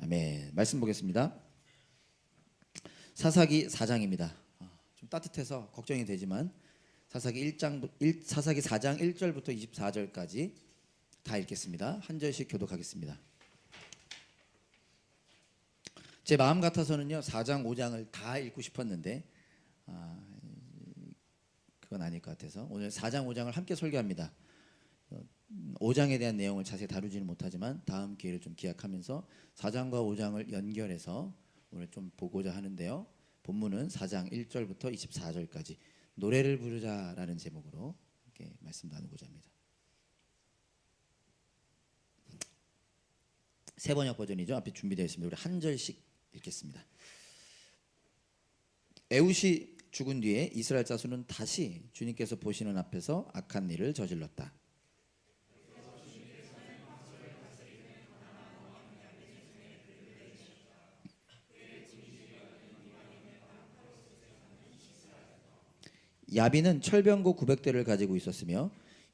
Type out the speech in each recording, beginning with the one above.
아멘. 말씀 보겠습니다. 사사기 4장입니다. 좀 따뜻해서 걱정이 되지만 사사기 4장 1절부터 24절까지 다 읽겠습니다. 한 절씩 교독하겠습니다. 제 마음 같아서는요 4장 5장을 다 읽고 싶었는데 그건 아닐 것 같아서 오늘 4장 5장을 함께 설교합니다. 5장에 대한 내용을 자세히 다루지는 못하지만 다음 기회를 좀 기약하면서 4장과 5장을 연결해서 오늘 좀 보고자 하는데요. 본문은 4장 1절부터 24절까지 노래를 부르자라는 제목으로 이렇게 말씀 나누고자 합니다. 세 번역 버전이죠. 앞에 준비되어 있습니다. 우리 한 절씩 읽겠습니다. 에훗이 죽은 뒤에 이스라엘 자손은 다시 주님께서 보시는 앞에서 악한 일을 저질렀다. 야빈은 철병고 900대를 가지고 있었으며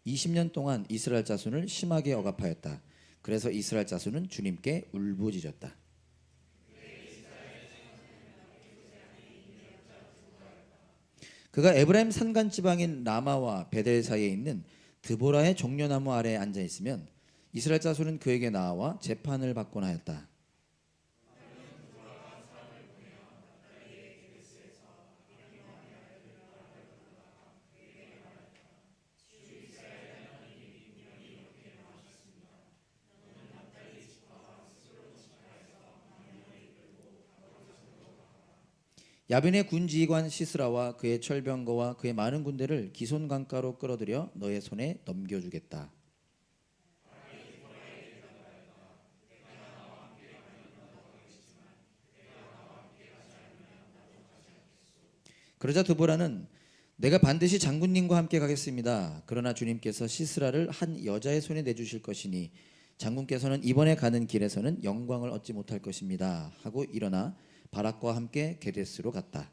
20년 동안 이스라엘 자손을 심하게 억압하였다. 그래서 이스라엘 자손은 주님께 울부짖었다. 그가 에브라임 산간 지방인 라마와 베델 사이에 있는 드보라의 종려나무 아래에 앉아 있으면 이스라엘 자손은 그에게 나와 재판을 받곤 하였다. 야빈의 군지휘관 시스라와 그의 철병거와 그의 많은 군대를 기손 강가로 끌어들여 너의 손에 넘겨주겠다. 그러자 드보라는 내가 반드시 장군님과 함께 가겠습니다. 그러나 주님께서 시스라를 한 여자의 손에 내주실 것이니 장군께서는 이번에 가는 길에서는 영광을 얻지 못할 것입니다. 하고 일어나 바락과 함께 게데스로 갔다.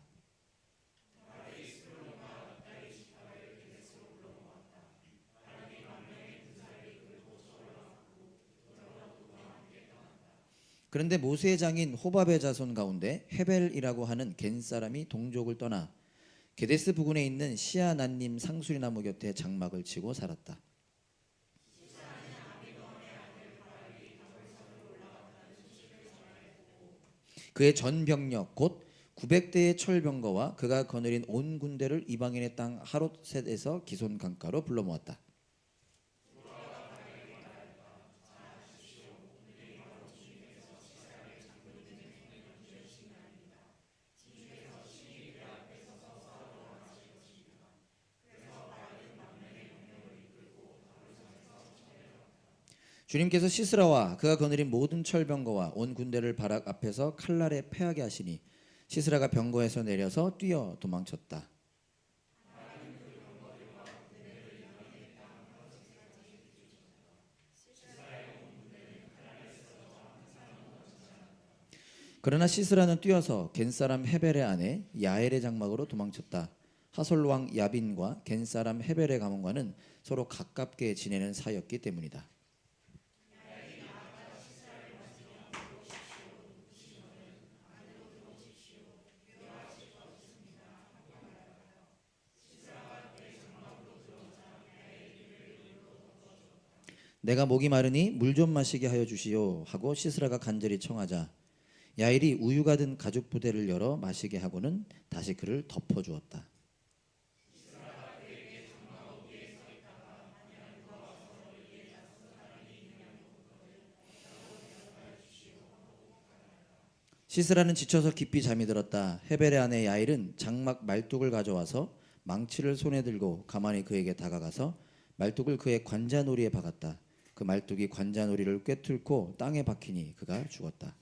그런데 모세의 장인 호밥의 자손 가운데 헤벨이라고 하는 겐 사람이 동족을 떠나 게데스 부근에 있는 시아난님 상수리나무 곁에 장막을 치고 살았다. 그의 전 병력 곧 900대의 철병거와 그가 거느린 온 군대를 이방인의 땅 하롯셋에서 기손 강가로 불러 모았다. 주님께서 시스라와 그가 거느린 모든 철병거와 온 군대를 바락 앞에서 칼날에 패하게 하시니 시스라가 병거에서 내려서 뛰어 도망쳤다. 그러나 시스라는 뛰어서 겐사람 헤벨의 아내 야엘의 장막으로 도망쳤다. 하솔 왕 야빈과 겐사람 헤벨의 가문과는 서로 가깝게 지내는 사이였기 때문이다. 내가 목이 마르니 물 좀 마시게 하여 주시오 하고 시스라가 간절히 청하자 야일이 우유가 든 가죽 부대를 열어 마시게 하고는 다시 그를 덮어주었다. 시스라는 지쳐서 깊이 잠이 들었다. 헤벨의 아내 야일은 장막 말뚝을 가져와서 망치를 손에 들고 가만히 그에게 다가가서 말뚝을 그의 관자놀이에 박았다. 그 말뚝이 관자놀이를 꿰뚫고 땅에 박히니 그가 죽었다.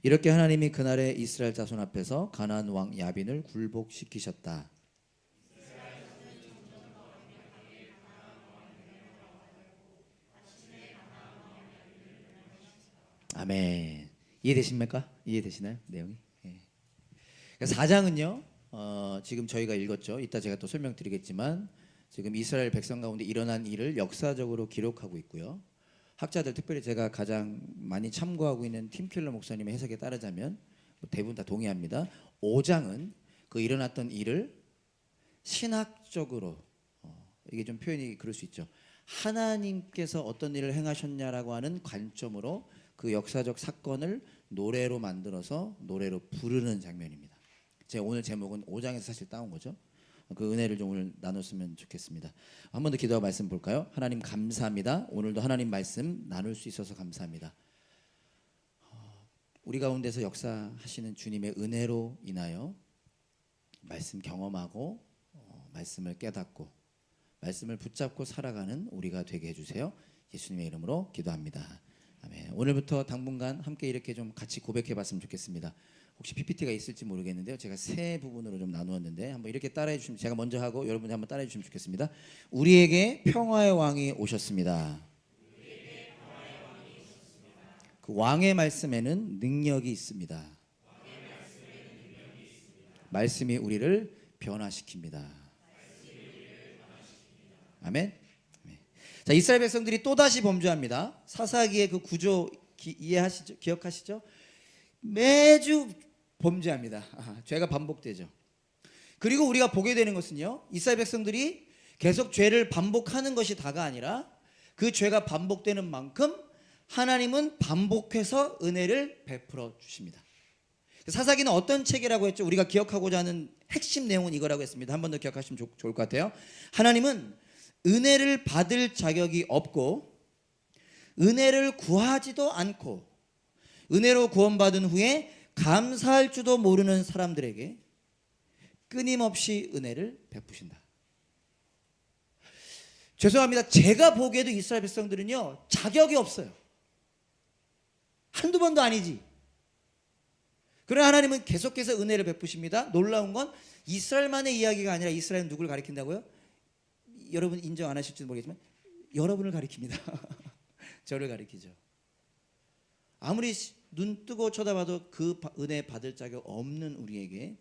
이렇게 하나님이 그날에 이스라엘 자손 앞에서 가나안 왕 야빈을 굴복시키셨다. 아멘. 이해되십니까? 이해되시나요? 내용이? 예. 4장은요. 지금 저희가 읽었죠. 이따 제가 또 설명드리겠지만 지금 이스라엘 백성 가운데 일어난 일을 역사적으로 기록하고 있고요. 학자들 특별히 제가 가장 많이 참고하고 있는 팀 켈러 목사님의 해석에 따르자면 대부분 다 동의합니다. 5장은 그 일어났던 일을 신학적으로 이게 좀 표현이 그럴 수 있죠. 하나님께서 어떤 일을 행하셨냐라고 하는 관점으로 그 역사적 사건을 노래로 만들어서 노래로 부르는 장면입니다. 제가 오늘 제목은 5장에서 사실 따온 거죠. 그 은혜를 좀 오늘 나눴으면 좋겠습니다. 한 번 더 기도하고 말씀 볼까요? 하나님 감사합니다. 오늘도 하나님 말씀 나눌 수 있어서 감사합니다. 우리 가운데서 역사하시는 주님의 은혜로 인하여 말씀 경험하고 말씀을 깨닫고 말씀을 붙잡고 살아가는 우리가 되게 해주세요. 예수님의 이름으로 기도합니다. 아멘. 오늘부터 당분간 함께 이렇게 좀 같이 고백해봤으면 좋겠습니다. 혹시 PPT가 있을지 모르겠는데요. 제가 세 부분으로 좀 나누었는데 한번 이렇게 따라해 주시면, 제가 먼저 하고 여러분이 한번 따라해 주시면 좋겠습니다. 우리에게 평화의 왕이 오셨습니다. 그 왕의 말씀에는 능력이 있습니다. 말씀이 우리를 변화시킵니다. 아멘. 자, 이스라엘 백성들이 또다시 범죄합니다. 사사기의 그 구조 이해하시죠? 기억하시죠? 매주 범죄합니다. 죄가 반복되죠. 그리고 우리가 보게 되는 것은요, 이스라엘 백성들이 계속 죄를 반복하는 것이 다가 아니라 그 죄가 반복되는 만큼 하나님은 반복해서 은혜를 베풀어 주십니다. 사사기는 어떤 책이라고 했죠? 우리가 기억하고자 하는 핵심 내용은 이거라고 했습니다. 한 번 더 기억하시면 좋을 것 같아요. 하나님은 은혜를 받을 자격이 없고 은혜를 구하지도 않고 은혜로 구원받은 후에 감사할 줄도 모르는 사람들에게 끊임없이 은혜를 베푸신다. 죄송합니다. 제가 보기에도 이스라엘 백성들은요, 자격이 없어요. 한두 번도 아니지. 그러나 하나님은 계속해서 은혜를 베푸십니다. 놀라운 건 이스라엘만의 이야기가 아니라 이스라엘은 누구를 가리킨다고요? 여러분 인정 안 하실지도 모르겠지만 여러분을 가리킵니다. 저를 가리키죠. 아무리 눈 뜨고 쳐다봐도 그 은혜 받을 자격 없는 우리에게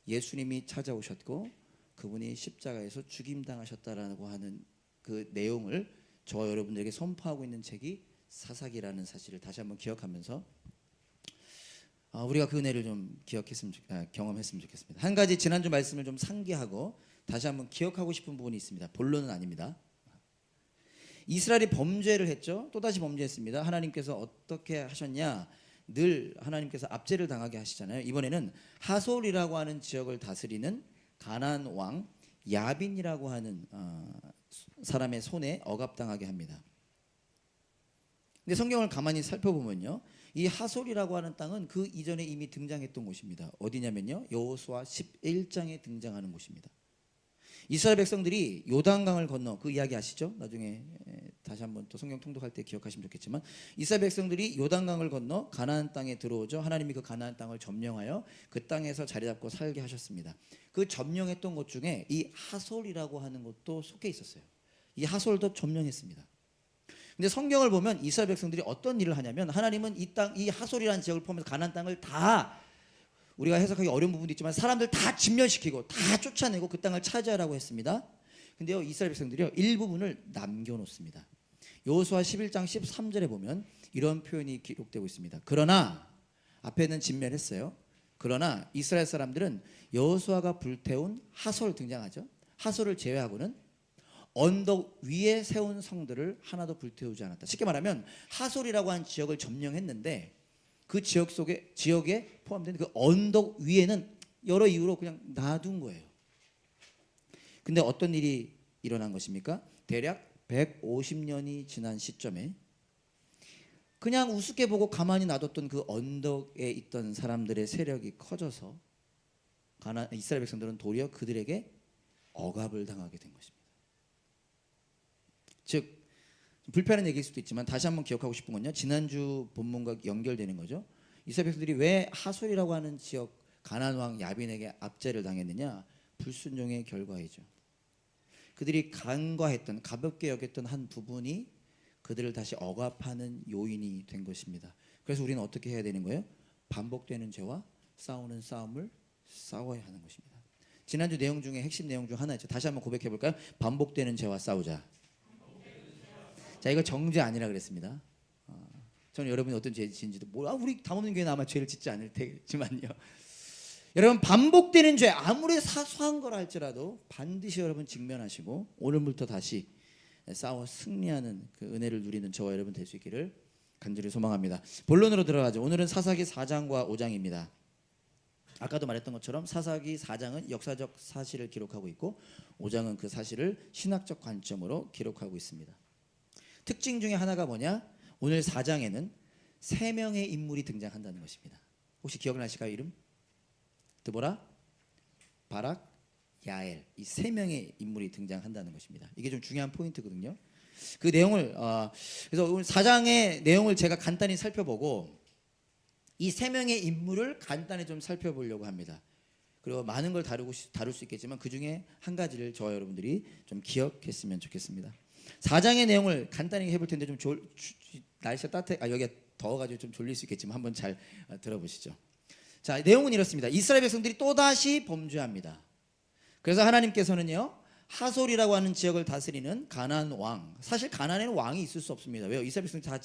예수님이 찾아오셨고 그분이 십자가에서 죽임당하셨다라고 하는 그 내용을 저와 여러분들에게 선포하고 있는 책이 사사기라는 사실을 다시 한번 기억하면서 우리가 그 은혜를 좀 경험했으면 좋겠습니다. 한 가지 지난주 말씀을 좀 상기하고 다시 한번 기억하고 싶은 부분이 있습니다. 본론은 아닙니다. 이스라엘이 범죄를 했죠. 또다시 범죄했습니다. 하나님께서 어떻게 하셨냐? 늘 하나님께서 압제를 당하게 하시잖아요. 이번에는 하솔이라고 하는 지역을 다스리는 가나안 왕 야빈이라고 하는 사람의 손에 억압당하게 합니다. 근데 성경을 가만히 살펴보면요, 이 하솔이라고 하는 땅은 그 이전에 이미 등장했던 곳입니다. 어디냐면요, 여호수아 11장에 등장하는 곳입니다. 이스라엘 백성들이 요단강을 건너, 그 이야기 아시죠? 나중에 다시 한번 또 성경 통독할 때 기억하시면 좋겠지만 이스라엘 백성들이 요단강을 건너 가나안 땅에 들어오죠. 하나님이 그 가나안 땅을 점령하여 그 땅에서 자리 잡고 살게 하셨습니다. 그 점령했던 곳 중에 이 하솔이라고 하는 곳도 속해 있었어요. 이 하솔도 점령했습니다. 근데 성경을 보면 이스라엘 백성들이 어떤 일을 하냐면 하나님은 이 땅, 이 하솔이라는 지역을 포함해서 가나안 땅을 다, 우리가 해석하기 어려운 부분도 있지만 사람들 다 진멸시키고 다 쫓아내고 그 땅을 차지하라고 했습니다. 근데요, 이스라엘 백성들이요, 일부분을 남겨놓습니다. 여호수아 11장 13절에 보면 이런 표현이 기록되고 있습니다. 그러나, 앞에는 진멸했어요. 그러나 이스라엘 사람들은 여호수아가 불태운 하솔 등장하죠. 하솔을 제외하고는 언덕 위에 세운 성들을 하나도 불태우지 않았다. 쉽게 말하면 하솔이라고 하는 지역을 점령했는데 그 지역에 포함된 그 언덕 위에는 여러 이유로 그냥 놔둔 거예요. 근데 어떤 일이 일어난 것입니까? 대략 150년이 지난 시점에 그냥 우습게 보고 가만히 놔뒀던 그 언덕에 있던 사람들의 세력이 커져서 이스라엘 백성들은 도리어 그들에게 억압을 당하게 된 것입니다. 즉, 불편한 얘기일 수도 있지만 다시 한번 기억하고 싶은 건요, 지난주 본문과 연결되는 거죠. 이스라엘 백성들이 왜 하솔이라고 하는 지역 가나안 왕 야빈에게 압제를 당했느냐? 불순종의 결과이죠. 그들이 간과했던, 가볍게 여겼던 한 부분이 그들을 다시 억압하는 요인이 된 것입니다. 그래서 우리는 어떻게 해야 되는 거예요? 반복되는 죄와 싸우는 싸움을 싸워야 하는 것입니다. 지난주 내용 중에 핵심 내용 중 하나 있죠. 다시 한번 고백해 볼까요? 반복되는 죄와 싸우자. 자, 이거 정죄 아니라 그랬습니다. 저는 여러분이 어떤 죄 짓는지도 우리 담없는 교회는 아마 죄를 짓지 않을 테지만요. 여러분, 반복되는 죄 아무리 사소한 거라 할지라도 반드시 여러분 직면하시고 오늘부터 다시 싸워 승리하는 그 은혜를 누리는 저와 여러분 될 수 있기를 간절히 소망합니다. 본론으로 들어가죠. 오늘은 사사기 4장과 5장입니다. 아까도 말했던 것처럼 사사기 4장은 역사적 사실을 기록하고 있고 5장은 그 사실을 신학적 관점으로 기록하고 있습니다. 특징 중에 하나가 뭐냐? 오늘 4장에는 3명의 인물이 등장한다는 것입니다. 혹시 기억나실까요? 이름? 드보라, 바락, 야엘, 이 3명의 인물이 등장한다는 것입니다. 이게 좀 중요한 포인트거든요. 그 내용을 그래서 오늘 4장의 내용을 제가 간단히 살펴보고 이 3명의 인물을 간단히 좀 살펴보려고 합니다. 그리고 많은 걸 다룰 수 있겠지만 그 중에 한 가지를 저와 여러분들이 좀 기억했으면 좋겠습니다. 4장의 내용을 간단히 해볼 텐데 좀 날씨가 여기가 더워가지고 좀 졸릴 수 있겠지만 한번 잘 들어보시죠. 자, 내용은 이렇습니다. 이스라엘 백성들이 또다시 범죄합니다. 그래서 하나님께서는요, 하솔이라고 하는 지역을 다스리는 가나안 왕, 사실 가나안에는 왕이 있을 수 없습니다. 왜요? 이스라엘 백성들이 다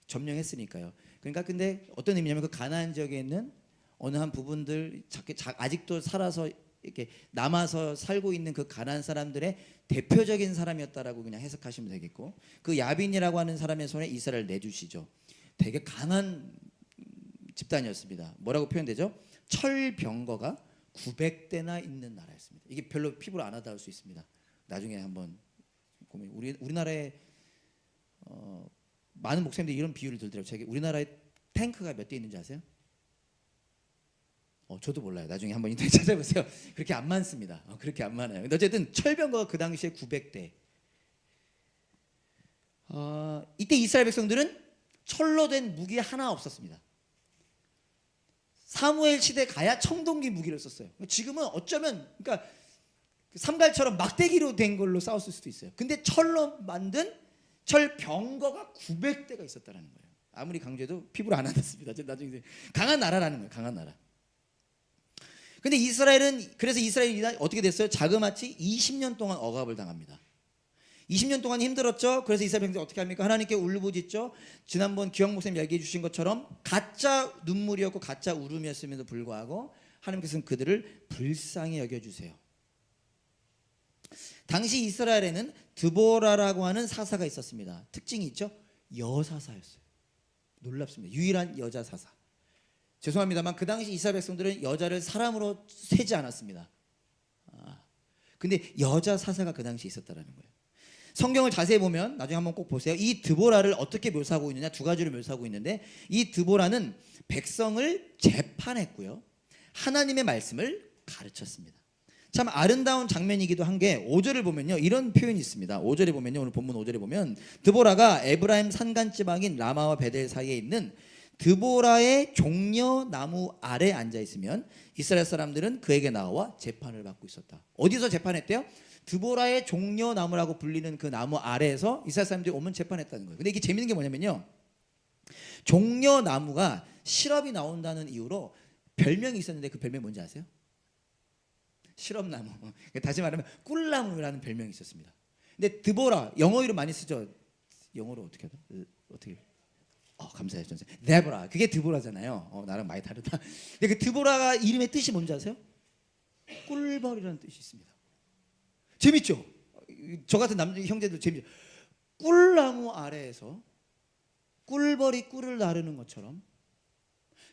점령했으니까요. 그러니까 근데 어떤 의미냐면 그 가나안 지역에 있는 어느 한 부분들 아직도 살아서 이렇게 남아서 살고 있는 그 가나안 사람들의 대표적인 사람이었다라고 그냥 해석하시면 되겠고, 그 야빈이라고 하는 사람의 손에 이스라엘을 내주시죠. 되게 강한 집단이었습니다. 뭐라고 표현되죠? 철병거가 900대나 있는 나라였습니다. 이게 별로 피부로 안 와닿을 수 있습니다. 나중에 한번 보면 우리나라에 많은 목사님들이 이런 비유를 들더라고요. 우리나라에 탱크가 몇 대 있는지 아세요? 저도 몰라요. 나중에 한번 인터넷 찾아보세요. 그렇게 안 많습니다. 그렇게 안 많아요. 근데 어쨌든 철병거가 그 당시에 900대. 이때 이스라엘 백성들은 철로 된 무기 하나 없었습니다. 사무엘 시대 가야 청동기 무기를 썼어요. 지금은 어쩌면 그러니까 삼갈처럼 막대기로 된 걸로 싸웠을 수도 있어요. 근데 철로 만든 철병거가 900대가 있었다는 거예요. 아무리 강조해도 피부로 안 와닿습니다. 나중에 강한 나라라는 거예요. 강한 나라. 근데 그래서 이스라엘이 어떻게 됐어요? 자그마치 20년 동안 억압을 당합니다. 20년 동안 힘들었죠. 그래서 이스라엘 백성들이 어떻게 합니까? 하나님께 울부짖죠. 지난번 기영 목사님 얘기해 주신 것처럼 가짜 눈물이었고 가짜 울음이었음에도 불구하고 하나님께서는 그들을 불쌍히 여겨주세요. 당시 이스라엘에는 드보라라고 하는 사사가 있었습니다. 특징이 있죠. 여사사였어요. 놀랍습니다. 유일한 여자 사사. 죄송합니다만 그 당시 이스라엘 백성들은 여자를 사람으로 세지 않았습니다. 근데 여자 사사가 그 당시 있었다라는 거예요. 성경을 자세히 보면 나중에 한번 꼭 보세요. 이 드보라를 어떻게 묘사하고 있느냐, 두 가지로 묘사하고 있는데, 이 드보라는 백성을 재판했고요, 하나님의 말씀을 가르쳤습니다. 참 아름다운 장면이기도 한 게 5절을 보면요, 이런 표현이 있습니다. 5절에 보면요, 오늘 본문 5절에 보면 드보라가 에브라임 산간 지방인 라마와 베델 사이에 있는 드보라의 종려 나무 아래 앉아 있으면 이스라엘 사람들은 그에게 나와 재판을 받고 있었다. 어디서 재판했대요? 드보라의 종려 나무라고 불리는 그 나무 아래에서 이스라엘 사람들이 오면 재판했다는 거예요. 근데 이게 재밌는 게 뭐냐면요, 종려 나무가 시럽이 나온다는 이유로 별명이 있었는데 그 별명이 뭔지 아세요? 시럽나무. 다시 말하면 꿀나무라는 별명이 있었습니다. 근데 드보라, 영어 이름 많이 쓰죠. 영어로 어떻게 하죠? 어떻게? 감사해요, 선생님. 데보라. 그게 드보라잖아요. 나랑 많이 다르다. 근데 그 드보라가 이름의 뜻이 뭔지 아세요? 꿀벌이라는 뜻이 있습니다. 재밌죠? 저 같은 남자 형제들 재밌죠? 꿀나무 아래에서 꿀벌이 꿀을 나르는 것처럼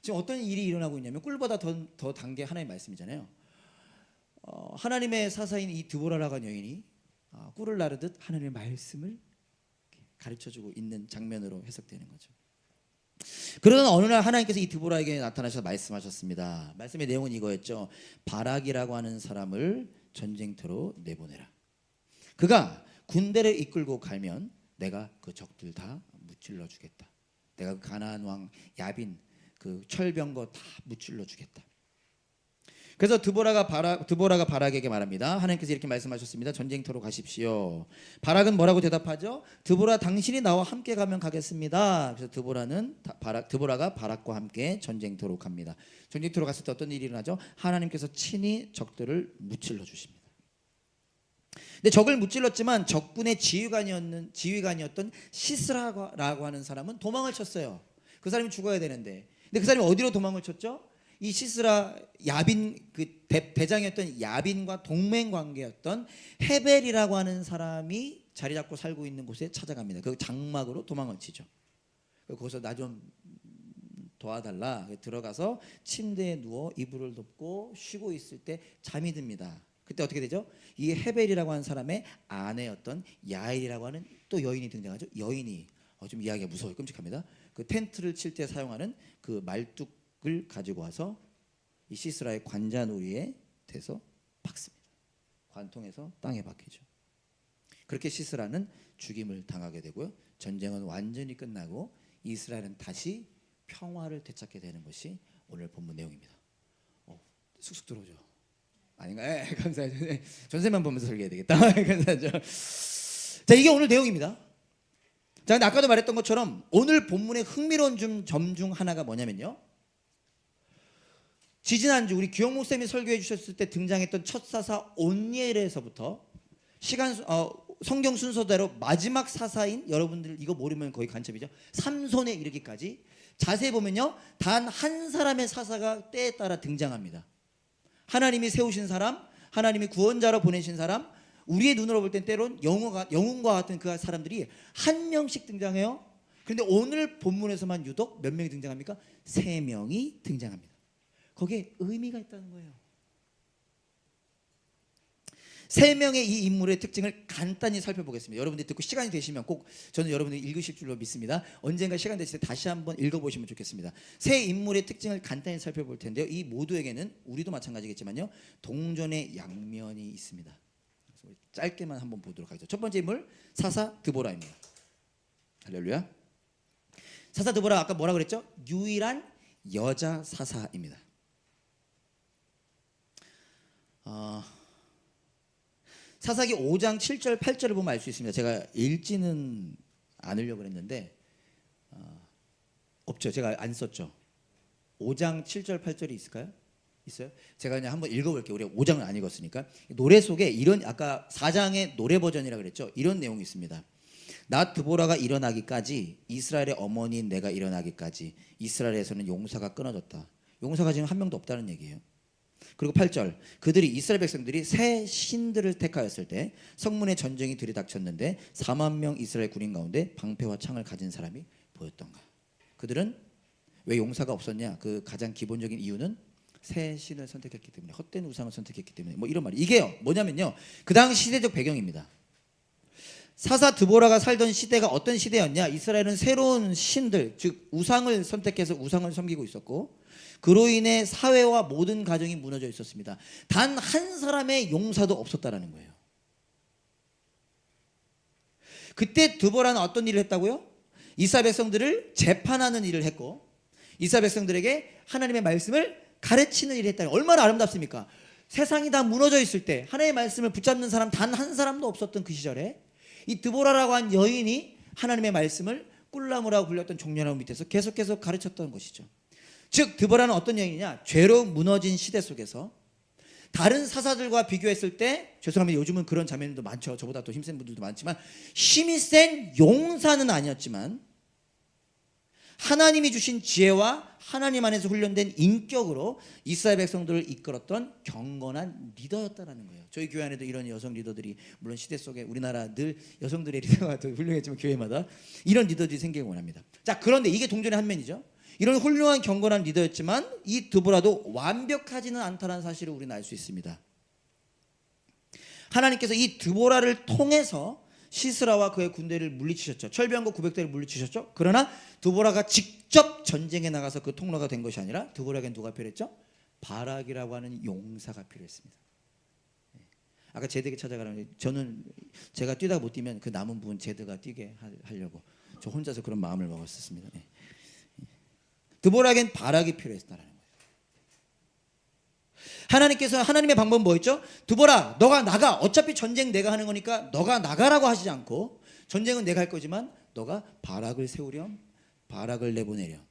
지금 어떤 일이 일어나고 있냐면, 꿀보다 더 단 게 하나님의 말씀이잖아요. 하나님의 사사인 이 드보라라고 하는 여인이 꿀을 나르듯 하나님의 말씀을 가르쳐주고 있는 장면으로 해석되는 거죠. 그러던 어느 날 하나님께서 이 드보라에게 나타나셔서 말씀하셨습니다. 말씀의 내용은 이거였죠. 바락이라고 하는 사람을 전쟁터로 내보내라. 그가 군대를 이끌고 가면 내가 그 적들 다 무찔러 주겠다. 내가 그 가나안 왕 야빈 그 철병거 다 무찔러 주겠다. 그래서 드보라가 바락에게 말합니다. 하나님께서 이렇게 말씀하셨습니다. 전쟁터로 가십시오. 바락은 뭐라고 대답하죠? 드보라, 당신이 나와 함께 가면 가겠습니다. 그래서 드보라가 바락과 함께 전쟁터로 갑니다. 전쟁터로 갔을 때 어떤 일이 일어나죠? 하나님께서 친히 적들을 무찔러 주십니다. 근데 적을 무찔렀지만 적군의 지휘관이었던 시스라라고 하는 사람은 도망을 쳤어요. 그 사람이 죽어야 되는데, 근데 그 사람이 어디로 도망을 쳤죠? 이 시스라 야빈, 그 대장이었던 야빈과 동맹 관계였던 헤벨이라고 하는 사람이 자리 잡고 살고 있는 곳에 찾아갑니다. 그 장막으로 도망을 치죠. 거기서 나 좀 도와달라. 들어가서 침대에 누워 이불을 덮고 쉬고 있을 때 잠이 듭니다. 그때 어떻게 되죠? 이 헤벨이라고 하는 사람의 아내였던 야일이라고 하는 또 여인이 등장하죠. 여인이 좀 이야기가 무서워요. 끔찍합니다. 그 텐트를 칠 때 사용하는 그 말뚝을 가지고 와서 이 시스라의 관자놀이에 대서 박습니다. 관통해서 땅에 박히죠. 그렇게 시스라는 죽임을 당하게 되고요. 전쟁은 완전히 끝나고 이스라엘은 다시 평화를 되찾게 되는 것이 오늘 본문 내용입니다. 쑥쑥 들어오죠. 아닌가요? 네, 감사하죠. 네, 전세만 보면서 설계해야 되겠다. 감사하죠. 자, 이게 오늘 내용입니다. 자, 근데 아까도 말했던 것처럼 오늘 본문의 흥미로운 점 중 하나가 뭐냐면요. 지지난주 우리 규영 목사님이 설교해 주셨을 때 등장했던 첫 사사 온니엘에서부터 성경 순서대로 마지막 사사인, 여러분들 이거 모르면 거의 간첩이죠, 삼손에 이르기까지 자세히 보면요, 단 한 사람의 사사가 때에 따라 등장합니다. 하나님이 세우신 사람, 하나님이 구원자로 보내신 사람, 우리의 눈으로 볼 땐 때론 영웅과 같은 그 사람들이 한 명씩 등장해요. 그런데 오늘 본문에서만 유독 몇 명이 등장합니까? 3명이 등장합니다. 거기에 의미가 있다는 거예요. 3명의 이 인물의 특징을 간단히 살펴보겠습니다. 여러분들이 듣고 시간이 되시면 꼭, 저는 여러분들이 읽으실 줄로 믿습니다. 언젠가 시간 되실 때 다시 한번 읽어보시면 좋겠습니다. 세 인물의 특징을 간단히 살펴볼 텐데요. 이 모두에게는, 우리도 마찬가지겠지만요, 동전의 양면이 있습니다. 그래서 짧게만 한번 보도록 하겠습니다. 첫 번째 인물, 사사 드보라입니다. 할렐루야. 사사 드보라, 아까 뭐라 그랬죠? 유일한 여자 사사입니다. 사사기 5장 7절 8절을 보면 알 수 있습니다. 제가 읽지는 않으려고 그랬는데 없죠. 제가 안 썼죠. 5장 7절 8절이 있을까요? 있어요? 제가 그냥 한번 읽어볼게요. 우리가 5장을 안 읽었으니까. 노래 속에 이런, 아까 4장의 노래 버전이라 그랬죠. 이런 내용이 있습니다. 나 드보라가 일어나기까지, 이스라엘의 어머니인 내가 일어나기까지 이스라엘에서는 용사가 끊어졌다. 용사가 지금 한 명도 없다는 얘기예요. 그리고 8절, 그들이, 이스라엘 백성들이 새 신들을 택하였을 때 성문에 전쟁이 들이닥쳤는데 4만 명 이스라엘 군인 가운데 방패와 창을 가진 사람이 보였던가. 그들은 왜 용사가 없었냐? 그 가장 기본적인 이유는 새 신을 선택했기 때문에, 헛된 우상을 선택했기 때문에, 뭐 이런 말이, 이게요 뭐냐면요, 그 당시 시대적 배경입니다. 사사 드보라가 살던 시대가 어떤 시대였냐? 이스라엘은 새로운 신들, 즉 우상을 선택해서 우상을 섬기고 있었고, 그로 인해 사회와 모든 가정이 무너져 있었습니다. 단 한 사람의 용사도 없었다라는 거예요. 그때 드보라는 어떤 일을 했다고요? 이스라엘 백성들을 재판하는 일을 했고, 이스라엘 백성들에게 하나님의 말씀을 가르치는 일을 했다. 얼마나 아름답습니까? 세상이 다 무너져 있을 때 하나님의 말씀을 붙잡는 사람 단 한 사람도 없었던 그 시절에 이 드보라라고 한 여인이 하나님의 말씀을 꿀나무라고 불렸던 종려나무 밑에서 계속해서 가르쳤던 것이죠. 즉 드보라는 어떤 여인이냐? 죄로 무너진 시대 속에서 다른 사사들과 비교했을 때, 죄송합니다, 요즘은 그런 자매들도 많죠. 저보다 더 힘센 분들도 많지만, 힘이 센 용사는 아니었지만 하나님이 주신 지혜와 하나님 안에서 훈련된 인격으로 이스라엘 백성들을 이끌었던 경건한 리더였다라는 거예요. 저희 교회 안에도 이런 여성 리더들이, 물론 시대 속에 우리나라 늘 여성들의 리더가 더 훌륭했지만 교회마다 이런 리더들이 생기기 원합니다. 자, 그런데 이게 동전의 한 면이죠. 이런 훌륭한 경건한 리더였지만 이 드보라도 완벽하지는 않다는 사실을 우리는 알 수 있습니다. 하나님께서 이 드보라를 통해서 시스라와 그의 군대를 물리치셨죠. 철병거 900대를 물리치셨죠. 그러나 드보라가 직접 전쟁에 나가서 그 통로가 된 것이 아니라 드보라에겐 누가 필요했죠? 바락이라고 하는 용사가 필요했습니다. 아까 제드에게 찾아가라는, 저는 제가 뛰다가 못 뛰면 그 남은 부분 제드가 뛰게 하려고 저 혼자서 그런 마음을 먹었었습니다. 드보라에겐 바락이 필요했다라는 거예요. 하나님께서 하나님의 방법은 뭐였죠? 두보라 너가 나가. 어차피 전쟁 내가 하는 거니까 너가 나가라고 하시지 않고 전쟁은 내가 할 거지만 너가 바락을 세우렴. 바락을 내보내렴.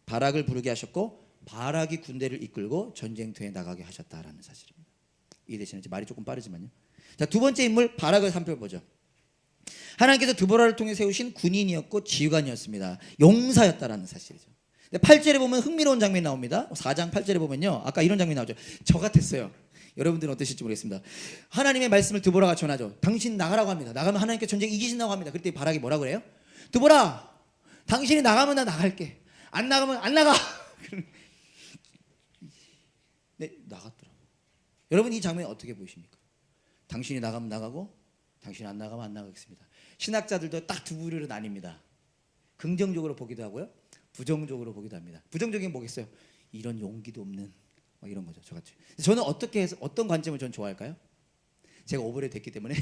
바락을 부르게 하셨고 바락이 군대를 이끌고 전쟁터에 나가게 하셨다라는 사실입니다. 이 대신에 말이 조금 빠르지만요. 자, 두 번째 인물 바락을 살펴보죠. 하나님께서 드보라를 통해 세우신 군인이었고 지휘관이었습니다. 용사였다라는 사실이죠. 8절에 보면 흥미로운 장면이 나옵니다. 4장 8절에 보면요. 아까 이런 장면이 나오죠. 저 같았어요. 여러분들은 어떠실지 모르겠습니다. 하나님의 말씀을 드보라가 전하죠. 당신 나가라고 합니다. 나가면 하나님께 전쟁 이기신다고 합니다. 그때 바락이 뭐라 그래요? 드보라 당신이 나가면 나 나갈게. 안 나가면 안 나가. 네, 나갔더라고요. 여러분 이 장면이 어떻게 보이십니까? 당신이 나가면 나가고 당신이 안 나가면 안 나가겠습니다. 신학자들도 딱 두 부류로 나뉩니다. 긍정적으로 보기도 하고요. 부정적으로 보기도 합니다. 부정적인 게 뭐겠어요? 이런 용기도 없는 막 이런 거죠. 저같이. 저는 어떻게 해서 어떤 관점을 전 좋아할까요? 제가 오버랩 됐기 때문에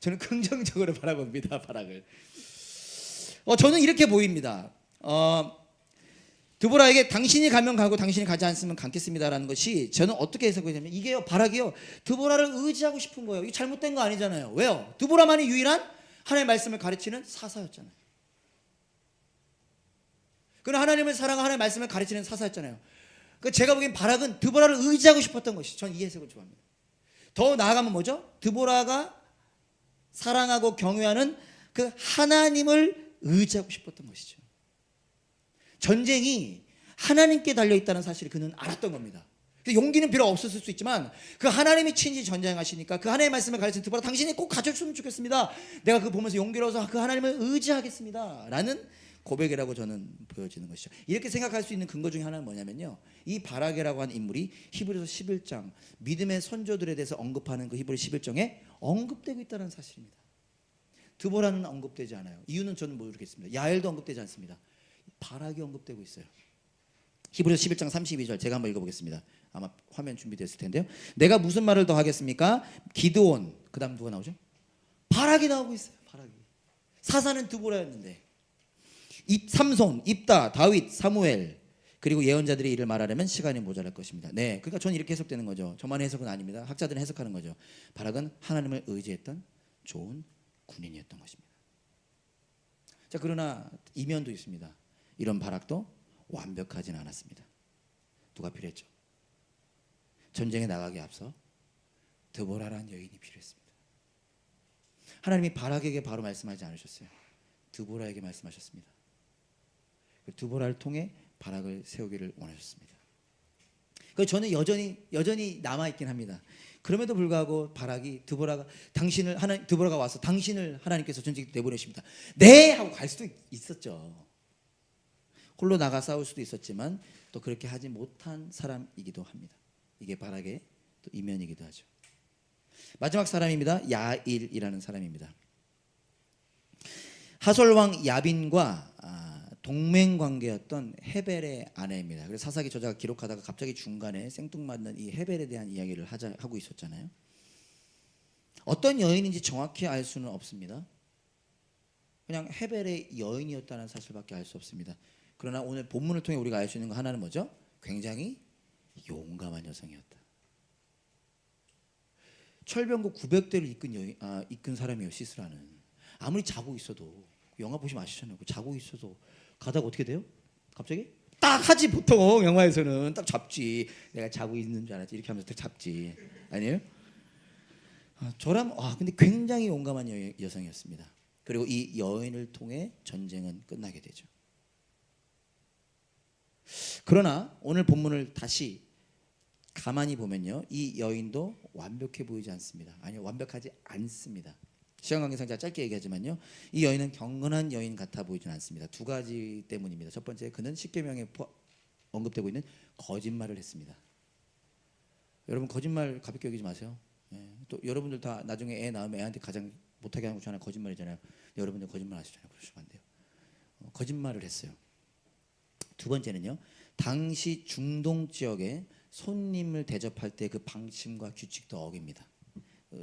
저는 긍정적으로 바라봅니다. 바락을. 저는 이렇게 보입니다. 드보라에게 당신이 가면 가고 당신이 가지 않으면 갔겠습니다라는 것이 저는 어떻게 해석하냐면 이게요 바락이요 드보라를 의지하고 싶은 거예요. 이게 잘못된 거 아니잖아요. 왜요? 드보라만이 유일한 하나님의 말씀을 가르치는 사사였잖아요. 그는 하나님을 사랑하고 하나님의 말씀을 가르치는 사사였잖아요. 그러니까 제가 보기엔 바락은 드보라를 의지하고 싶었던 것이 전 이 해석을 좋아합니다. 더 나아가면 뭐죠? 드보라가 사랑하고 경외하는 그 하나님을 의지하고 싶었던 것이죠. 전쟁이 하나님께 달려있다는 사실을 그는 알았던 겁니다. 용기는 비록 없었을 수 있지만 그 하나님이 친히 전쟁하시니까 그 하나님의 말씀을 가르치는 드보라 당신이 꼭 가졌으면 좋겠습니다. 내가 그거 보면서 용기를 얻어서 그 하나님을 의지하겠습니다 라는 고백이라고 저는 보여지는 것이죠. 이렇게 생각할 수 있는 근거 중에 하나는 뭐냐면요, 이 바락이라고 하는 인물이 히브리서 11장 믿음의 선조들에 대해서 언급하는 그 히브리 11장에 언급되고 있다는 사실입니다. 드보라는 언급되지 않아요. 이유는 저는 모르겠습니다. 야엘도 언급되지 않습니다. 바락이 언급되고 있어요. 히브리서 11장 32절 제가 한번 읽어보겠습니다. 아마 화면 준비됐을 텐데요. 내가 무슨 말을 더 하겠습니까? 기드온, 그 다음 누가 나오죠? 바락이 나오고 있어요. 바락이. 사사는 드보라였는데 삼손, 입다, 다윗, 사무엘 그리고 예언자들의 일을 말하려면 시간이 모자랄 것입니다. 네, 그러니까 저는 이렇게 해석되는 거죠. 저만의 해석은 아닙니다. 학자들은 해석하는 거죠. 바락은 하나님을 의지했던 좋은 군인이었던 것입니다. 자, 그러나 이면도 있습니다. 이런 바락도 완벽하진 않았습니다. 누가 필요했죠? 전쟁에 나가기 앞서 드보라라는 여인이 필요했습니다. 하나님이 바락에게 바로 말씀하지 않으셨어요. 드보라에게 말씀하셨습니다. 드보라를 통해 바락을 세우기를 원하셨습니다. 그래서 저는 여전히 남아 있긴 합니다. 그럼에도 불구하고 바락이 드보라가 와서 당신을 하나님께서 전쟁에 내보내십니다. 네 하고 갈 수도 있었죠. 홀로 나가 싸울 수도 있었지만 또 그렇게 하지 못한 사람이기도 합니다. 이게 바락의 또 이면이기도 하죠. 마지막 사람입니다. 야일이라는 사람입니다. 하솔왕 야빈과 동맹 관계였던 헤벨의 아내입니다. 그래서 사사기 저자가 기록하다가 갑자기 중간에 생뚱맞는 이 헤벨에 대한 이야기를 하고 있었잖아요. 어떤 여인인지 정확히 알 수는 없습니다. 그냥 헤벨의 여인이었다는 사실밖에 알 수 없습니다. 그러나 오늘 본문을 통해 우리가 알 수 있는 거 하나는 뭐죠? 굉장히 용감한 여성이었다. 철병거 900대를 이끈 사람이에요. 시스라는. 아무리 자고 있어도, 영화 보시면 아시잖아요. 자고 있어도 가다가 어떻게 돼요? 갑자기 딱 하지. 보통 영화에서는 딱 잡지. 내가 자고 있는 줄 알았지. 이렇게 하면서 딱 잡지. 아니에요? 근데 굉장히 용감한 여성이었습니다. 그리고 이 여인을 통해 전쟁은 끝나게 되죠. 그러나 오늘 본문을 다시 가만히 보면요, 이 여인도 완벽해 보이지 않습니다. 아니요, 완벽하지 않습니다. 시간 관계상 제가 짧게 얘기하지만요, 이 여인은 경건한 여인 같아 보이지는 않습니다. 두 가지 때문입니다. 첫 번째, 그는 십계명에 언급되고 있는 거짓말을 했습니다. 여러분, 거짓말 가볍게 여기지 마세요. 또 여러분들 다 나중에 애 낳으면 애한테 가장 못하게 하는 것 중에 하나 거짓말이잖아요. 여러분들 거짓말 하시잖아요. 그러시면 안 돼요. 거짓말을 했어요. 두 번째는요, 당시 중동 지역에 손님을 대접할 때 그 방침과 규칙도 어깁니다.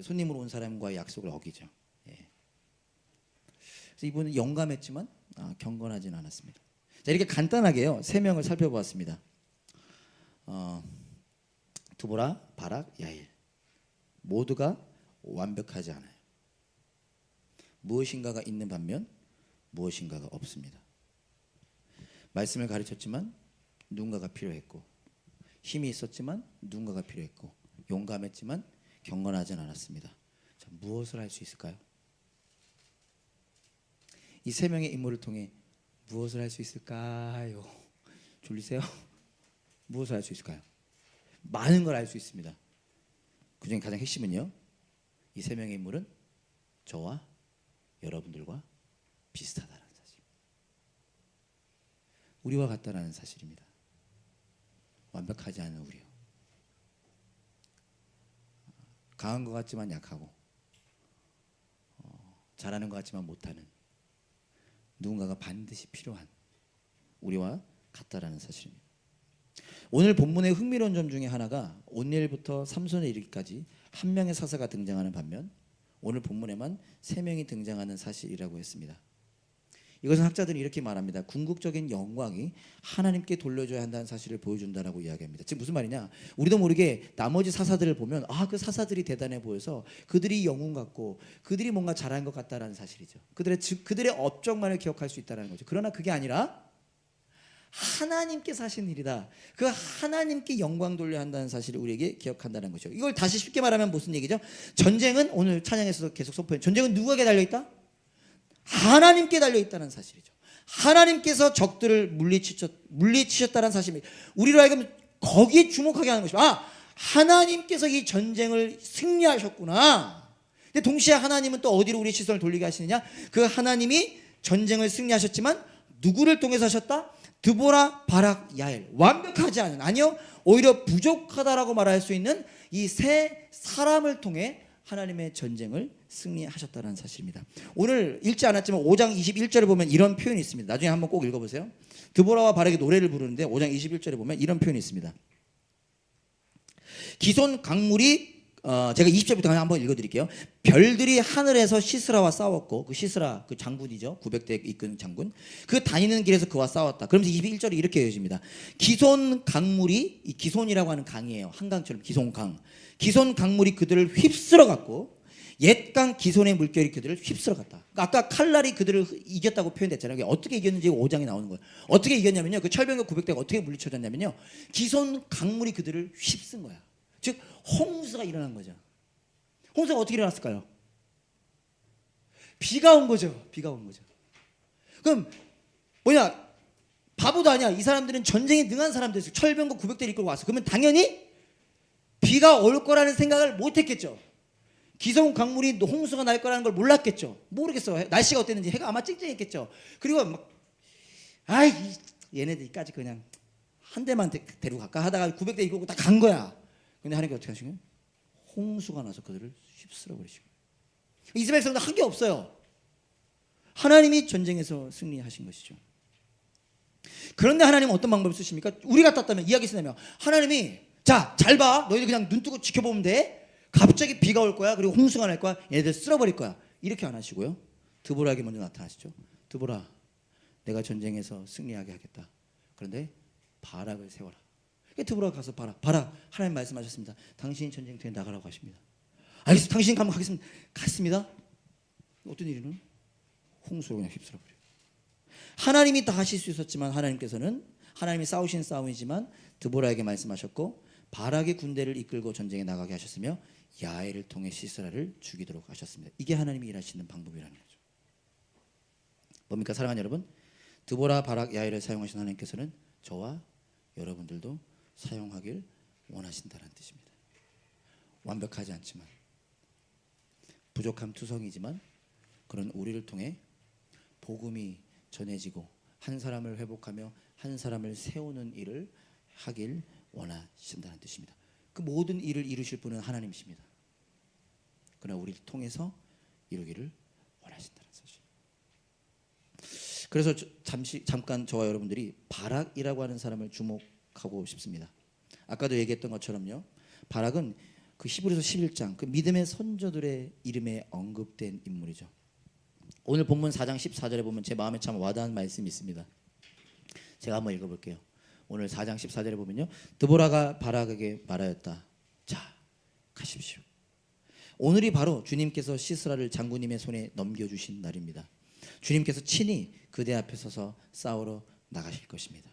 손님으로 온 사람과의 약속을 어기죠. 그래서 이분은 영감했지만 경건하지는 않았습니다. 자, 이렇게 간단하게요, 세 명을 살펴보았습니다. 드보라, 바락, 야일 모두가 완벽하지 않아요. 무엇인가가 있는 반면 무엇인가가 없습니다. 말씀을 가르쳤지만 누군가가 필요했고, 힘이 있었지만 누군가가 필요했고, 용감했지만 경건하진 않았습니다. 자, 무엇을 할 수 있을까요? 이 세 명의 인물을 통해 무엇을 할 수 있을까요? 졸리세요? 무엇을 할 수 있을까요? 많은 걸 알 수 있습니다. 그중에 가장 핵심은요, 이 세 명의 인물은 저와 여러분들과 비슷하다는 사실, 우리와 같다라는 사실입니다. 완벽하지 않은 우리요, 강한 것 같지만 약하고, 잘하는 것 같지만 못하는, 누군가가 반드시 필요한 우리와 같다라는 사실입니다. 오늘 본문의 흥미로운 점 중에 하나가 온니엘부터 삼손에 이르기까지 한 명의 사사가 등장하는 반면 오늘 본문에만 세 명이 등장하는 사실이라고 했습니다. 이것은 학자들은 이렇게 말합니다. 궁극적인 영광이 하나님께 돌려줘야 한다는 사실을 보여준다라고 이야기합니다. 지금 무슨 말이냐? 우리도 모르게 나머지 사사들을 보면 그 사사들이 대단해 보여서 그들이 영웅 같고 그들이 뭔가 잘한 것 같다라는 사실이죠. 그들의 업적만을 기억할 수 있다는 거죠. 그러나 그게 아니라 하나님께서 하신 일이다. 그 하나님께 영광 돌려야 한다는 사실을 우리에게 기억한다는 거죠. 이걸 다시 쉽게 말하면 무슨 얘기죠? 전쟁은, 오늘 찬양에서도 계속 선포해, 전쟁은 누구에게 달려있다? 하나님께 달려있다는 사실이죠. 하나님께서 적들을 물리치셨다는 사실입니다. 우리로 하여금 거기에 주목하게 하는 것입니다. 하나님께서 이 전쟁을 승리하셨구나. 근데 동시에 하나님은 또 어디로 우리 시선을 돌리게 하시느냐? 그 하나님이 전쟁을 승리하셨지만 누구를 통해서 하셨다? 드보라, 바락, 야엘, 완벽하지 않은, 아니요, 오히려 부족하다라고 말할 수 있는 이 세 사람을 통해 하나님의 전쟁을 승리하셨다는 사실입니다. 오늘 읽지 않았지만 5장 21절에 보면 이런 표현이 있습니다. 나중에 한번 꼭 읽어보세요. 드보라와 바락이 노래를 부르는데 5장 21절에 보면 이런 표현이 있습니다. 기손 강물이, 제가 20절부터 한번 읽어드릴게요. 별들이 하늘에서 시스라와 싸웠고, 그 시스라 그 장군이죠, 900대 이끄는 장군, 그 다니는 길에서 그와 싸웠다. 그러면서 21절이 이렇게 이어집니다. 기손 강물이, 이 기손이라고 하는 강이에요. 한강처럼 기손강. 기손 강물이 그들을 휩쓸어 갔고 옛강 기손의 물결이 그들을 휩쓸어 갔다. 그러니까 아까 칼날이 그들을 이겼다고 표현됐잖아요. 어떻게 이겼는지 5장에 나오는 거예요. 어떻게 이겼냐면요, 그 철병과 900대가 어떻게 물리쳐졌냐면요, 기손 강물이 그들을 휩쓴 거야. 즉 홍수가 일어난 거죠. 홍수가 어떻게 일어났을까요? 비가 온 거죠. 비가 온 거죠. 그럼 뭐냐, 바보도 아니야. 이 사람들은 전쟁에 능한 사람들이었어요. 철병과 900대를 이끌고 왔어. 그러면 당연히 비가 올 거라는 생각을 못 했겠죠. 기손 강물이 홍수가 날 거라는 걸 몰랐겠죠. 모르겠어. 날씨가 어땠는지. 해가 아마 쨍쨍했겠죠. 그리고 막 얘네들까지 그냥 한 대만 데리고 갈까 하다가 900대 이끌고 딱 간 거야. 근데 하나님께서 어떻게 하시냐? 홍수가 나서 그들을 휩쓸어 버리시고. 이스라엘 사람들 한 게 없어요. 하나님이 전쟁에서 승리하신 것이죠. 그런데 하나님은 어떤 방법을 쓰십니까? 우리 같았다면, 이야기 쓰냐면 하나님이, 자, 잘 봐. 너희들 그냥 눈 뜨고 지켜보면 돼. 갑자기 비가 올 거야. 그리고 홍수가 날 거야. 얘네들 쓸어버릴 거야. 이렇게 안 하시고요. 드보라에게 먼저 나타나시죠. 드보라, 내가 전쟁에서 승리하게 하겠다. 그런데 바락을 세워라. 드보라가 가서 바락, 하나님 말씀하셨습니다. 당신이 전쟁터에 나가라고 하십니다. 알겠습니다. 당신이 가면 가겠습니다. 갔습니다. 어떤 일이는? 홍수로 그냥 휩쓸어버려요. 하나님이 다 하실 수 있었지만 하나님께서는, 하나님이 싸우신 싸움이지만 드보라에게 말씀하셨고 바락의 군대를 이끌고 전쟁에 나가게 하셨으며 야엘을 통해 시스라를 죽이도록 하셨습니다. 이게 하나님이 일하시는 방법이라는 거죠. 뭡니까 사랑하는 여러분? 드보라, 바락, 야엘을 사용하신 하나님께서는 저와 여러분들도 사용하길 원하신다는 뜻입니다. 완벽하지 않지만, 부족함 투성이지만 그런 우리를 통해 복음이 전해지고 한 사람을 회복하며 한 사람을 세우는 일을 하길 원하신다는 뜻입니다. 그 모든 일을 이루실 분은 하나님이십니다. 그러나 우리를 통해서 이루기를 원하신다는 사실. 그래서 잠깐 저와 여러분들이 바락이라고 하는 사람을 주목하고 싶습니다. 아까도 얘기했던 것처럼요, 바락은 그 히브리서 11장 그 믿음의 선조들의 이름에 언급된 인물이죠. 오늘 본문 4장 14절에 보면 제 마음에 참 와닿은 말씀이 있습니다. 제가 한번 읽어볼게요. 오늘 4장 14절에 보면요, 드보라가 바락에게 말하였다. 자, 가십시오. 오늘이 바로 주님께서 시스라를 장군님의 손에 넘겨주신 날입니다. 주님께서 친히 그대 앞에 서서 싸우러 나가실 것입니다.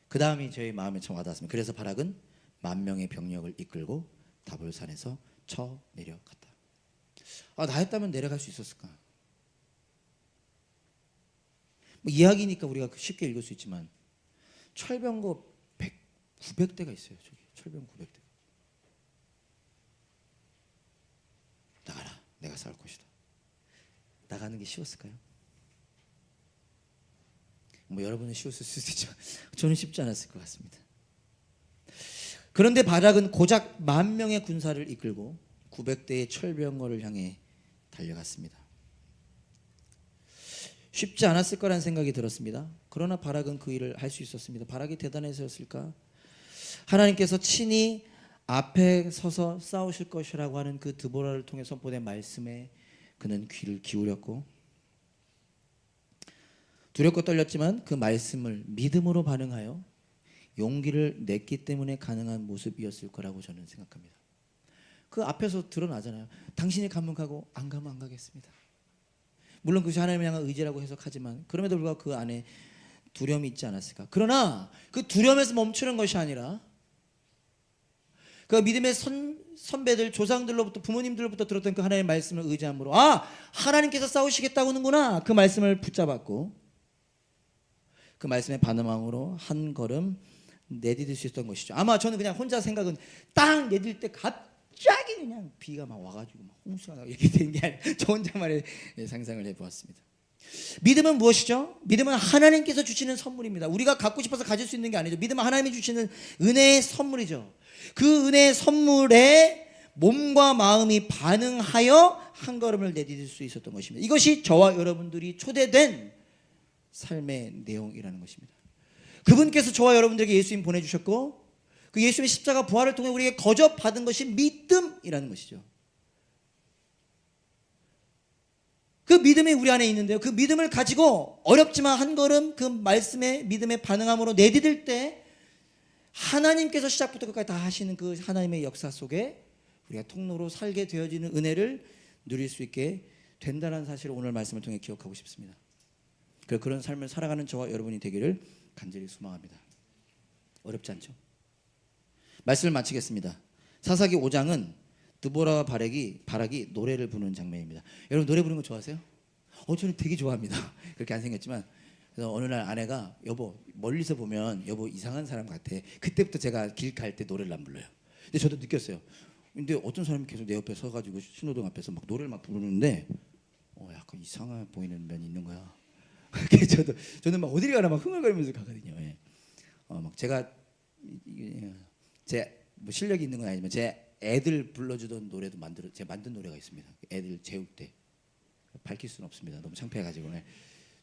그 다음이 저희 마음에 참 와닿았습니다. 그래서 바락은 10,000명의 병력을 이끌고 다볼산에서 쳐 내려갔다. 나였다면 내려갈 수 있었을까? 이야기니까 우리가 쉽게 읽을 수 있지만 철병거 900대가 있어요. 저기 철병 900대. 나가라. 내가 싸울 것이다. 나가는 게 쉬웠을까요? 여러분은 쉬웠을 수도 있지만 저는 쉽지 않았을 것 같습니다. 그런데 바락은 고작 10,000명의 군사를 이끌고 900대의 철병거를 향해 달려갔습니다. 쉽지 않았을 거란 생각이 들었습니다. 그러나 바락은 그 일을 할 수 있었습니다. 바락이 대단해서였을까? 하나님께서 친히 앞에 서서 싸우실 것이라고 하는 그 드보라를 통해 선포된 말씀에 그는 귀를 기울였고, 두렵고 떨렸지만 그 말씀을 믿음으로 반응하여 용기를 냈기 때문에 가능한 모습이었을 거라고 저는 생각합니다. 그 앞에서 드러나잖아요. 당신이 가면 가고 안 가면 안 가겠습니다. 물론 그것이 하나님을 향한 의지라고 해석하지만 그럼에도 불구하고 그 안에 두려움이 있지 않았을까. 그러나 그 두려움에서 멈추는 것이 아니라 그 믿음의 선배들, 조상들로부터, 부모님들로부터 들었던 그 하나님의 말씀을 의지함으로 하나님께서 싸우시겠다고 하는구나, 그 말씀을 붙잡았고 그 말씀에 반응함으로 한 걸음 내디딜 수 있었던 것이죠. 아마 저는 그냥 혼자 생각은 딱 내딜 때 갑자기 그냥 비가 막 와가지고 막 홍수가 나고 이렇게 된 게 아니라 저 혼자만의 상상을 해보았습니다. 믿음은 무엇이죠? 믿음은 하나님께서 주시는 선물입니다. 우리가 갖고 싶어서 가질 수 있는 게 아니죠. 믿음은 하나님이 주시는 은혜의 선물이죠. 그 은혜의 선물에 몸과 마음이 반응하여 한 걸음을 내디딜 수 있었던 것입니다. 이것이 저와 여러분들이 초대된 삶의 내용이라는 것입니다. 그분께서 저와 여러분들에게 예수님 보내주셨고 그 예수님의 십자가 부활을 통해 우리에게 거저받은 것이 믿음이라는 것이죠. 그 믿음이 우리 안에 있는데요, 그 믿음을 가지고 어렵지만 한 걸음 그 말씀에 믿음에 반응함으로 내디딜 때 하나님께서 시작부터 끝까지 다 하시는 그 하나님의 역사 속에 우리가 통로로 살게 되어지는 은혜를 누릴 수 있게 된다는 사실을 오늘 말씀을 통해 기억하고 싶습니다. 그런 삶을 살아가는 저와 여러분이 되기를 간절히 소망합니다. 어렵지 않죠? 말씀을 마치겠습니다. 사사기 5장은 드보라와 바락이 노래를 부르는 장면입니다. 여러분 노래 부르는 거 좋아하세요? 저는 되게 좋아합니다. 그렇게 안 생겼지만 그래서 어느 날 아내가 여보 멀리서 보면 여보 이상한 사람 같아. 그때부터 제가 길 갈 때 노래를 안 불러요. 근데 저도 느꼈어요. 근데 어떤 사람이 계속 내 옆에 서가지고 신호등 앞에서 막 노래를 막 부르는데 약간 이상해 보이는 면이 있는 거야. 저는 막 어디를 가나 막 흥얼거리면서 가거든요. 예. 막 제가 제 뭐 실력이 있는 건 아니지만 제 애들 불러주던 노래도 제가 만든 노래가 있습니다. 애들 재울 때 밝힐 수는 없습니다. 너무 창피해가지고.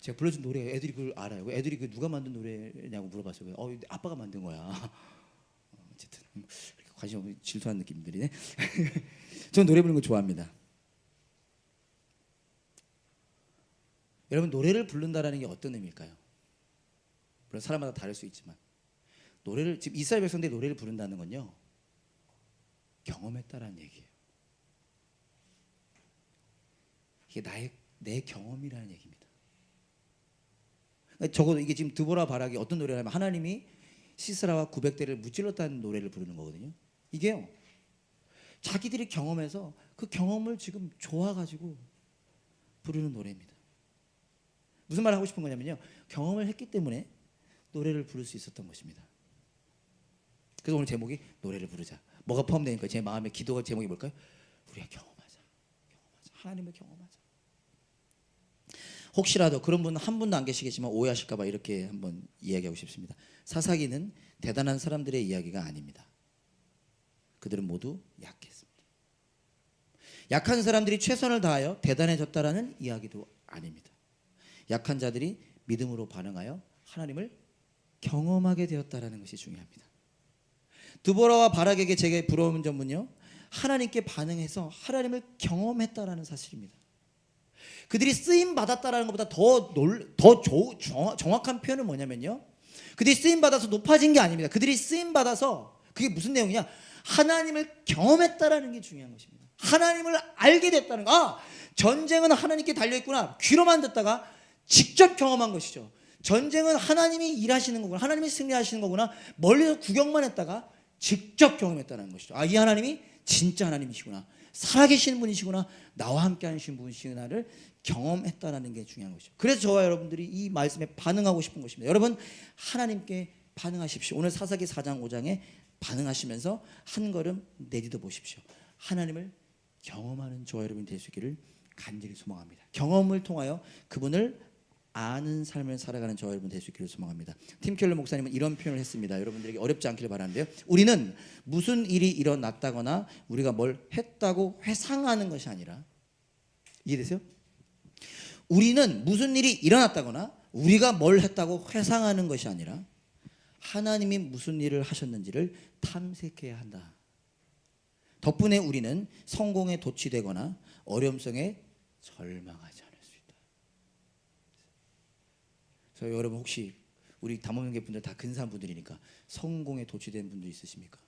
제가 불러준 노래 애들이 그걸 알아요. 애들이 그 누가 만든 노래냐고 물어봤어요. 아빠가 만든 거야. 어쨌든 관심 없는 질투하는 느낌들이네. 저는 노래 부르는 거 좋아합니다. 여러분 노래를 부른다라는 게 어떤 의미일까요? 물론 사람마다 다를 수 있지만 지금 이스라엘 백성들이 노래를 부른다는 건요, 경험했다라는 얘기예요. 이게 내 경험이라는 얘기입니다. 적어도 이게 지금 드보라 바락이 어떤 노래를 하면 하나님이 시스라와 900대를 무찔렀다는 노래를 부르는 거거든요. 이게요, 자기들이 경험해서 그 경험을 지금 좋아가지고 부르는 노래입니다. 무슨 말을 하고 싶은 거냐면요, 경험을 했기 때문에 노래를 부를 수 있었던 것입니다. 그래서 오늘 제목이 노래를 부르자. 뭐가 포함되니까 제 마음의 기도가 제목이 뭘까요? 우리가 경험하자. 하나님을 경험하자. 혹시라도 그런 분 한 분도 안 계시겠지만 오해하실까 봐 이렇게 한번 이야기하고 싶습니다. 사사기는 대단한 사람들의 이야기가 아닙니다. 그들은 모두 약했습니다. 약한 사람들이 최선을 다하여 대단해졌다라는 이야기도 아닙니다. 약한 자들이 믿음으로 반응하여 하나님을 경험하게 되었다라는 것이 중요합니다. 드보라와 바락에게 제게 부러운 점은요, 하나님께 반응해서 하나님을 경험했다라는 사실입니다. 그들이 쓰임 받았다라는 것보다 더 정확한 표현은 뭐냐면요, 그들이 쓰임 받아서 높아진 게 아닙니다. 그들이 쓰임 받아서 그게 무슨 내용이냐, 하나님을 경험했다라는 게 중요한 것입니다. 하나님을 알게 됐다는 거. 아, 전쟁은 하나님께 달려있구나. 귀로만 듣다가 직접 경험한 것이죠. 전쟁은 하나님이 일하시는 거구나. 하나님이 승리하시는 거구나. 멀리서 구경만 했다가 직접 경험했다는 것이죠. 아, 이 하나님이 진짜 하나님이시구나. 살아계시는 분이시구나. 나와 함께 하시는 분이시구나를 경험했다는 게 중요한 것이죠. 그래서 저와 여러분들이 이 말씀에 반응하고 싶은 것입니다. 여러분, 하나님께 반응하십시오. 오늘 사사기 4장 5장에 반응하시면서 한 걸음 내딛어 보십시오. 하나님을 경험하는 저와 여러분이 될 수 있기를 간절히 소망합니다. 경험을 통하여 그분을 아는 삶을 살아가는 저와 여러분 될 수 있기를 소망합니다. 팀 켈러 목사님은 이런 표현을 했습니다. 여러분들에게 어렵지 않기를 바라는데요. 우리는 무슨 일이 일어났다거나 우리가 뭘 했다고 회상하는 것이 아니라, 이해되세요? 우리는 무슨 일이 일어났다거나 우리가 뭘 했다고 회상하는 것이 아니라 하나님이 무슨 일을 하셨는지를 탐색해야 한다. 덕분에 우리는 성공에 도취되거나 어려움성에 절망하지 않을 수 있다. 그래서 여러분, 혹시 우리 담원교회 분들 다 근사한 분들이니까 성공에 도취된 분도 있으십니까?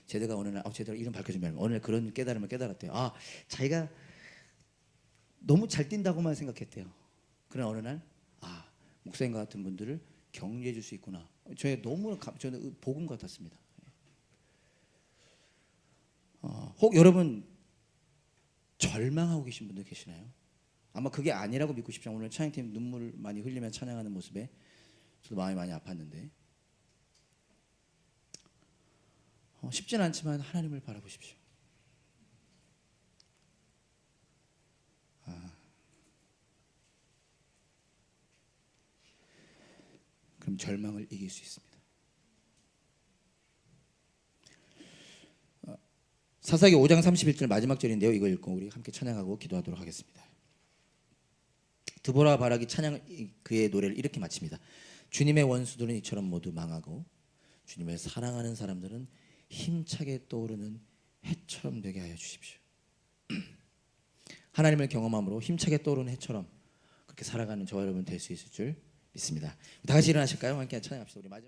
제대가 어느 날, 제대가 이름 밝혀주면 어느 날 그런 깨달음을 깨달았대요. 아, 자기가 너무 잘 뛴다고만 생각했대요. 그러나 어느 날, 아, 목사님과 같은 분들을 격려해 줄 수 있구나. 저는 복음 같았습니다. 혹 여러분 절망하고 계신 분들 계시나요? 아마 그게 아니라고 믿고 싶죠. 오늘 찬양팀 눈물 많이 흘리며 찬양하는 모습에 저도 마음이 많이 아팠는데, 쉽지는 않지만 하나님을 바라보십시오. 그럼 절망을 이길 수 있습니다. 사사기 5장 31절 마지막 절인데요. 이거 읽고 우리 함께 찬양하고 기도하도록 하겠습니다. 드보라 바락이 찬양 그의 노래를 이렇게 마칩니다. 주님의 원수들은 이처럼 모두 망하고 주님을 사랑하는 사람들은 힘차게 떠오르는 해처럼 되게 하여 주십시오. 하나님을 경험함으로 힘차게 떠오르는 해처럼 그렇게 살아가는 저와 여러분 될 수 있을 줄 믿습니다. 다 같이 일어나실까요? 함께 찬양합시다. 우리 마지막